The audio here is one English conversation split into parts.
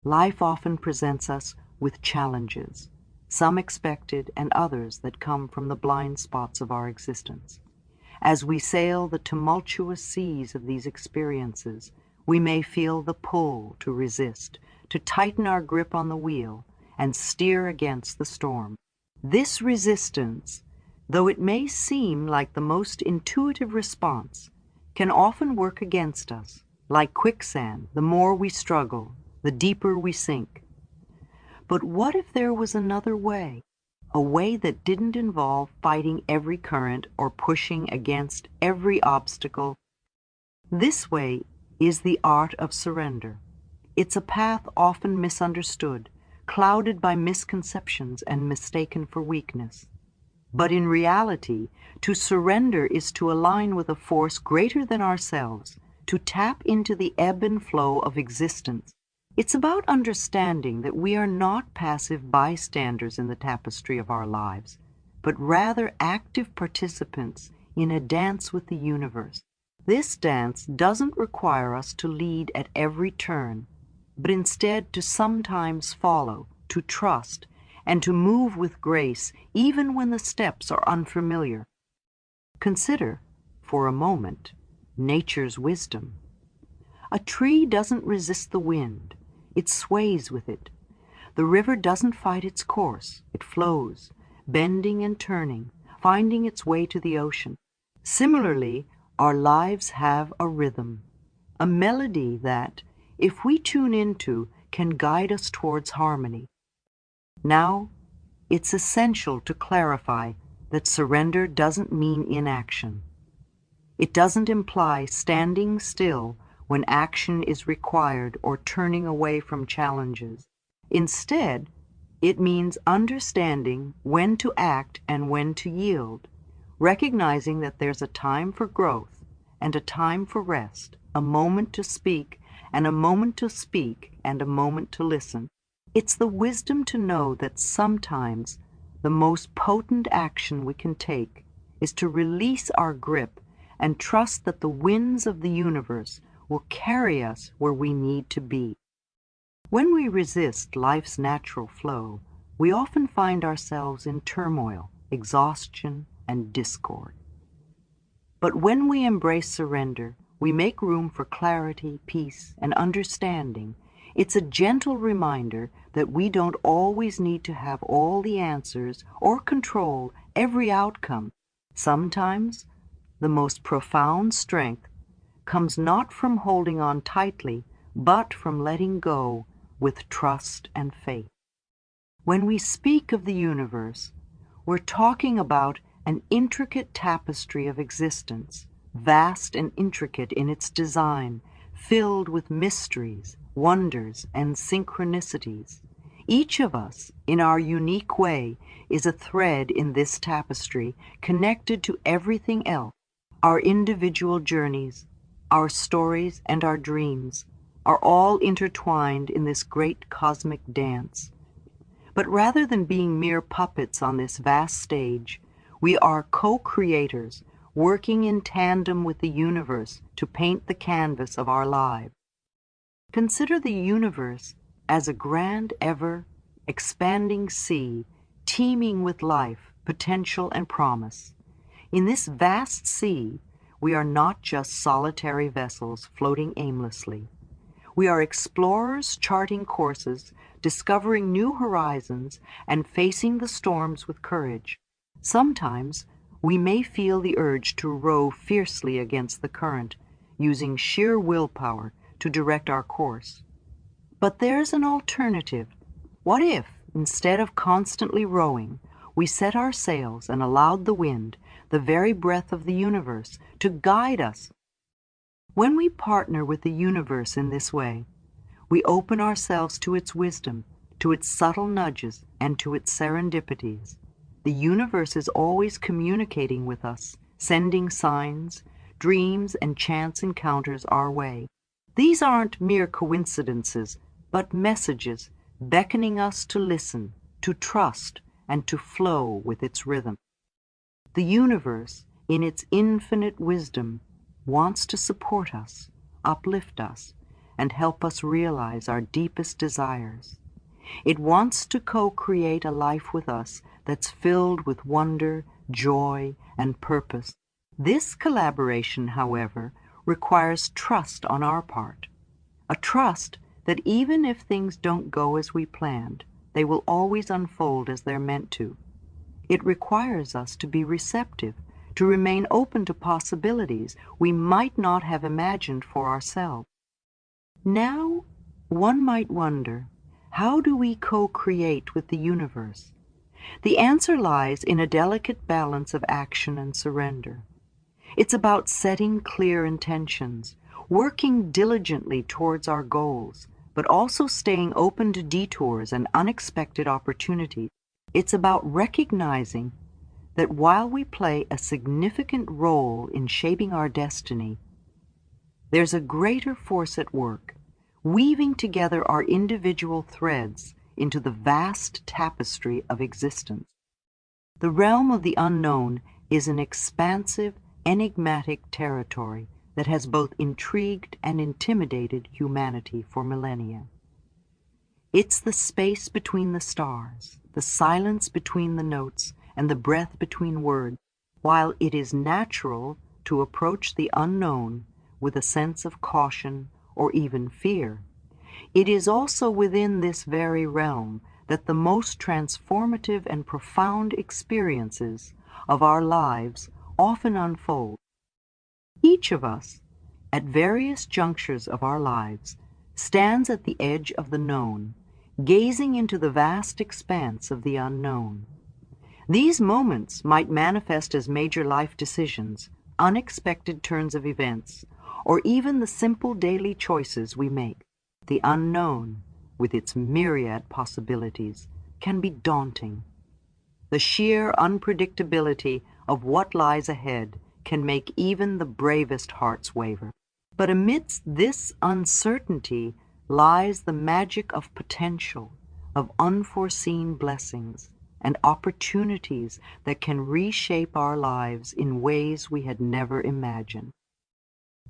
Life often presents us with challenges, some expected and others that come from the blind spots of our existence. As we sail the tumultuous seas of these experiences, we may feel the pull to resist, to tighten our grip on the wheel and steer against the storm. This resistance, though it may seem like the most intuitive response, can often work against us. Like quicksand, the more we struggle, the deeper we sink. But what if there was another way? A way that didn't involve fighting every current or pushing against every obstacle. This way is the art of surrender. It's a path often misunderstood, clouded by misconceptions and mistaken for weakness. But in reality, to surrender is to align with a force greater than ourselves, to tap into the ebb and flow of existence. It's about understanding that we are not passive bystanders in the tapestry of our lives, but rather active participants in a dance with the universe. This dance doesn't require us to lead at every turn, but instead to sometimes follow, to trust, and to move with grace even when the steps are unfamiliar. Consider, for a moment, nature's wisdom. A tree doesn't resist the wind. It sways with it. The river doesn't fight its course. It flows, bending and turning, finding its way to the ocean. Similarly, our lives have a rhythm, a melody that, if we tune into, can guide us towards harmony. Now, it's essential to clarify that surrender doesn't mean inaction. It doesn't imply standing still when action is required or turning away from challenges. Instead, it means understanding when to act and when to yield, recognizing that there's a time for growth and a time for rest, a moment to speak and a moment to speak and a moment to listen. It's the wisdom to know that sometimes the most potent action we can take is to release our grip and trust that the winds of the universe will carry us where we need to be. When we resist life's natural flow, we often find ourselves in turmoil, exhaustion, and discord. But when we embrace surrender, we make room for clarity, peace, and understanding. It's a gentle reminder that we don't always need to have all the answers or control every outcome. Sometimes, the most profound strength comes not from holding on tightly, but from letting go with trust and faith. When we speak of the universe, we're talking about an intricate tapestry of existence, vast and intricate in its design, filled with mysteries, wonders, and synchronicities. Each of us, in our unique way, is a thread in this tapestry, connected to everything else. Our individual journeys, our stories, and our dreams are all intertwined in this great cosmic dance. But rather than being mere puppets on this vast stage, we are co-creators, working in tandem with the universe to paint the canvas of our lives. Consider the universe as a grand, ever-expanding sea, teeming with life, potential, and promise. In this vast sea, we are not just solitary vessels floating aimlessly. We are explorers charting courses, discovering new horizons, and facing the storms with courage. Sometimes, we may feel the urge to row fiercely against the current, using sheer willpower to direct our course. But there's an alternative. What if, instead of constantly rowing, we set our sails and allowed the wind, the very breath of the universe, to guide us? When we partner with the universe in this way, we open ourselves to its wisdom, to its subtle nudges, and to its serendipities. The universe is always communicating with us, sending signs, dreams, and chance encounters our way. These aren't mere coincidences, but messages beckoning us to listen, to trust, and to flow with its rhythm. The universe, in its infinite wisdom, wants to support us, uplift us, and help us realize our deepest desires. It wants to co-create a life with us that's filled with wonder, joy, and purpose. This collaboration, however, requires trust on our part. A trust that even if things don't go as we planned, they will always unfold as they're meant to. It requires us to be receptive, to remain open to possibilities we might not have imagined for ourselves. Now, one might wonder, how do we co-create with the universe? The answer lies in a delicate balance of action and surrender. It's about setting clear intentions, working diligently towards our goals, but also staying open to detours and unexpected opportunities. It's about recognizing that while we play a significant role in shaping our destiny, there's a greater force at work, weaving together our individual threads into the vast tapestry of existence. The realm of the unknown is an expansive, enigmatic territory that has both intrigued and intimidated humanity for millennia. It's the space between the stars, the silence between the notes, and the breath between words. While it is natural to approach the unknown with a sense of caution or even fear, it is also within this very realm that the most transformative and profound experiences of our lives often unfold. Each of us, at various junctures of our lives, stands at the edge of the known, gazing into the vast expanse of the unknown. These moments might manifest as major life decisions, unexpected turns of events, or even the simple daily choices we make. The unknown, with its myriad possibilities, can be daunting. The sheer unpredictability of what lies ahead can make even the bravest hearts waver. But amidst this uncertainty lies the magic of potential, of unforeseen blessings, and opportunities that can reshape our lives in ways we had never imagined.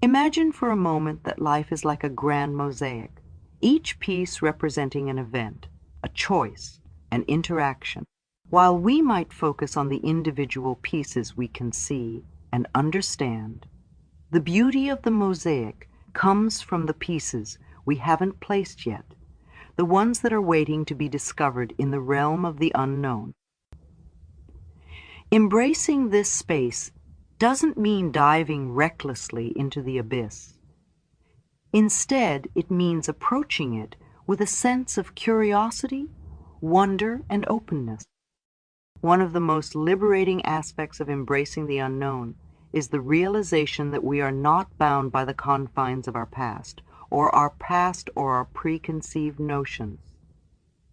Imagine for a moment that life is like a grand mosaic, each piece representing an event, a choice, an interaction. While we might focus on the individual pieces we can see and understand, the beauty of the mosaic comes from the pieces we haven't placed yet, the ones that are waiting to be discovered in the realm of the unknown. Embracing this space doesn't mean diving recklessly into the abyss. Instead, it means approaching it with a sense of curiosity, wonder, and openness. One of the most liberating aspects of embracing the unknown is the realization that we are not bound by the confines of our past or our preconceived notions.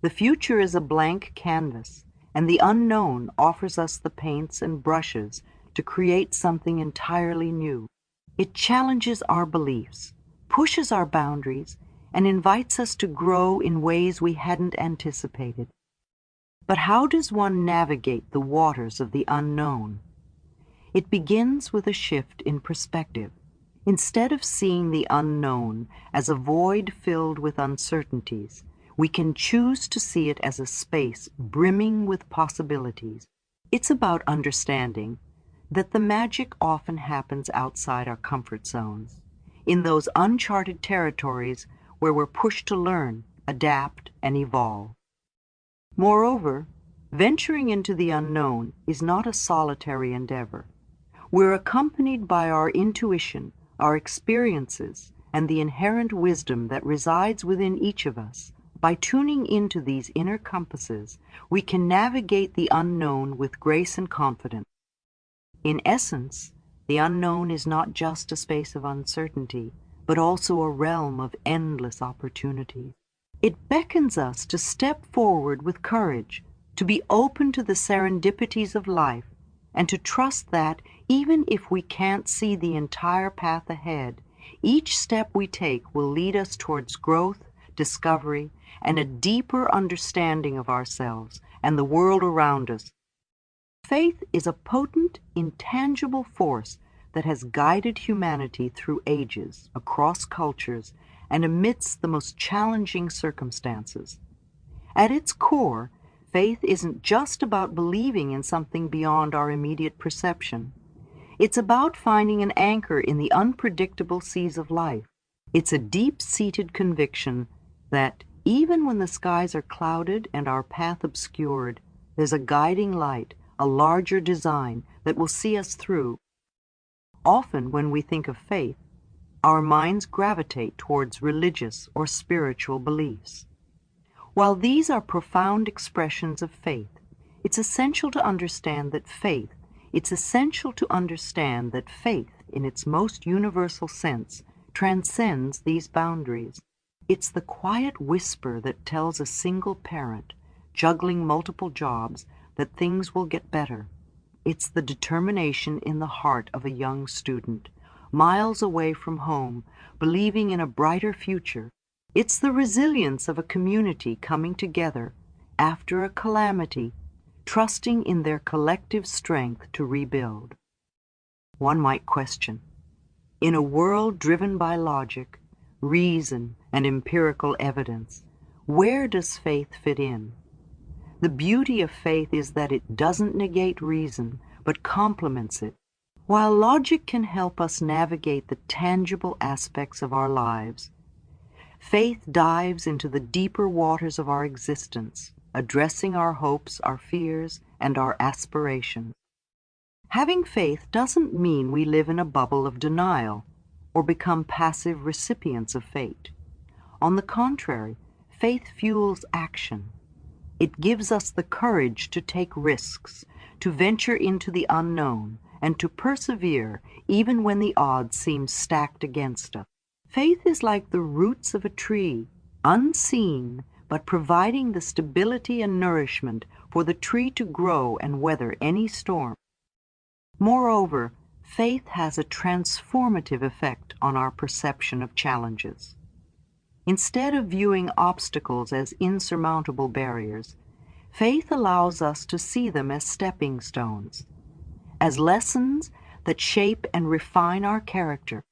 The future is a blank canvas, and the unknown offers us the paints and brushes to create something entirely new. It challenges our beliefs, pushes our boundaries, and invites us to grow in ways we hadn't anticipated. But how does one navigate the waters of the unknown? It begins with a shift in perspective. Instead of seeing the unknown as a void filled with uncertainties, we can choose to see it as a space brimming with possibilities. It's about understanding that the magic often happens outside our comfort zones, in those uncharted territories where we're pushed to learn, adapt, and evolve. Moreover, venturing into the unknown is not a solitary endeavor. We're accompanied by our intuition, our experiences, and the inherent wisdom that resides within each of us. By tuning into these inner compasses, we can navigate the unknown with grace and confidence. In essence, the unknown is not just a space of uncertainty, but also a realm of endless opportunities. It beckons us to step forward with courage, to be open to the serendipities of life, and to trust that, even if we can't see the entire path ahead, each step we take will lead us towards growth, discovery, and a deeper understanding of ourselves and the world around us. Faith is a potent, intangible force that has guided humanity through ages, across cultures, and amidst the most challenging circumstances. At its core, faith isn't just about believing in something beyond our immediate perception. It's about finding an anchor in the unpredictable seas of life. It's a deep-seated conviction that even when the skies are clouded and our path obscured, there's a guiding light, a larger design that will see us through. Often when we think of faith, our minds gravitate towards religious or spiritual beliefs. While these are profound expressions of faith, it's essential to understand that faith in its most universal sense transcends these boundaries. It's the quiet whisper that tells a single parent, juggling multiple jobs, that things will get better. It's the determination in the heart of a young student, miles away from home, believing in a brighter future. It's the resilience of a community coming together after a calamity, trusting in their collective strength to rebuild. One might question, in a world driven by logic, reason, and empirical evidence, where does faith fit in? The beauty of faith is that it doesn't negate reason, but complements it. While logic can help us navigate the tangible aspects of our lives, faith dives into the deeper waters of our existence, addressing our hopes, our fears, and our aspirations. Having faith doesn't mean we live in a bubble of denial or become passive recipients of fate. On the contrary, faith fuels action. It gives us the courage to take risks, to venture into the unknown, and to persevere even when the odds seem stacked against us. Faith is like the roots of a tree, unseen, but providing the stability and nourishment for the tree to grow and weather any storm. Moreover, faith has a transformative effect on our perception of challenges. Instead of viewing obstacles as insurmountable barriers, faith allows us to see them as stepping stones, as lessons that shape and refine our character.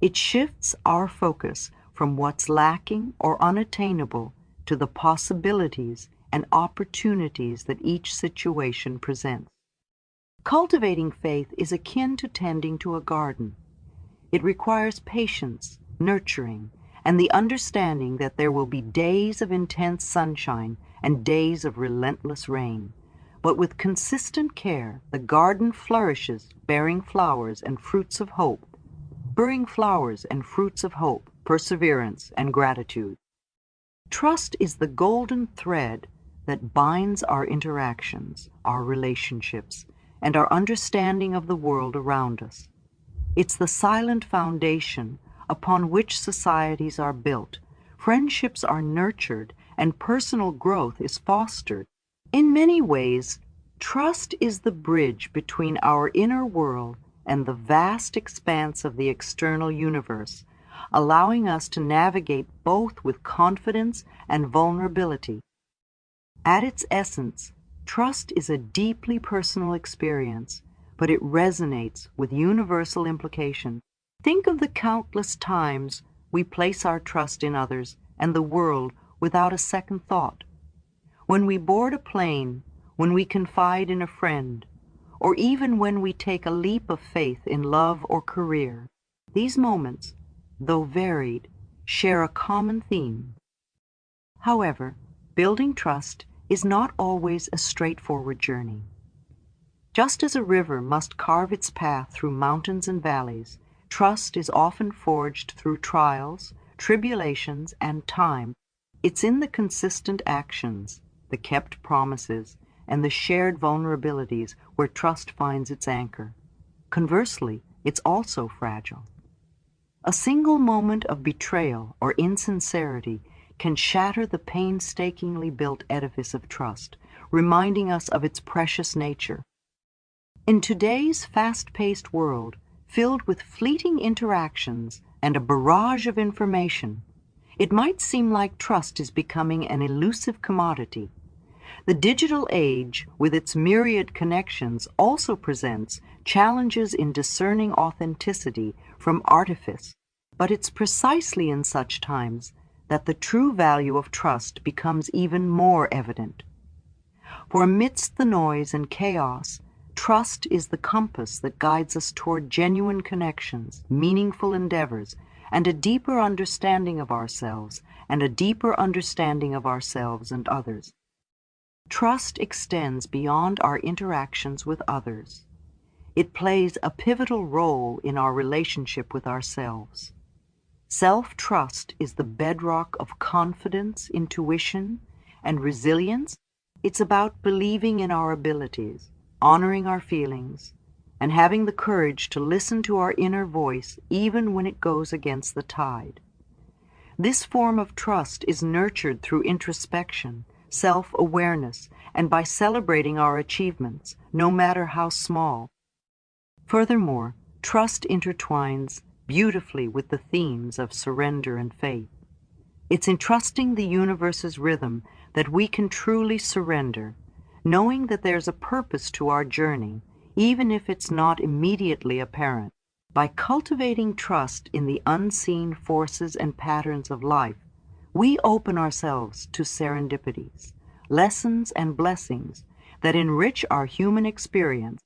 It shifts our focus from what's lacking or unattainable to the possibilities and opportunities that each situation presents. Cultivating faith is akin to tending to a garden. It requires patience, nurturing, and the understanding that there will be days of intense sunshine and days of relentless rain. But with consistent care, the garden flourishes, bearing flowers and fruits of hope, perseverance, and gratitude. Trust is the golden thread that binds our interactions, our relationships, and our understanding of the world around us. It's the silent foundation upon which societies are built, friendships are nurtured, and personal growth is fostered. In many ways, trust is the bridge between our inner world and the vast expanse of the external universe, allowing us to navigate both with confidence and vulnerability. At its essence, trust is a deeply personal experience, but it resonates with universal implications. Think of the countless times we place our trust in others and the world without a second thought. When we board a plane, when we confide in a friend, or even when we take a leap of faith in love or career, these moments, though varied, share a common theme. However, building trust is not always a straightforward journey. Just as a river must carve its path through mountains and valleys, trust is often forged through trials, tribulations, and time. It's in the consistent actions, the kept promises, and the shared vulnerabilities where trust finds its anchor. Conversely, it's also fragile. A single moment of betrayal or insincerity can shatter the painstakingly built edifice of trust, reminding us of its precious nature. In today's fast-paced world, filled with fleeting interactions and a barrage of information, it might seem like trust is becoming an elusive commodity. The digital age, with its myriad connections, also presents challenges in discerning authenticity from artifice. But it's precisely in such times that the true value of trust becomes even more evident. For amidst the noise and chaos, trust is the compass that guides us toward genuine connections, meaningful endeavors, and a deeper understanding of ourselves, and others. Trust extends beyond our interactions with others. It plays a pivotal role in our relationship with ourselves. Self-trust is the bedrock of confidence, intuition, and resilience. It's about believing in our abilities, honoring our feelings, and having the courage to listen to our inner voice even when it goes against the tide. This form of trust is nurtured through introspection, self-awareness, and by celebrating our achievements, no matter how small. Furthermore, trust intertwines beautifully with the themes of surrender and faith. It's in trusting the universe's rhythm that we can truly surrender, knowing that there's a purpose to our journey, even if it's not immediately apparent. By cultivating trust in the unseen forces and patterns of life, we open ourselves to serendipities, lessons and blessings that enrich our human experience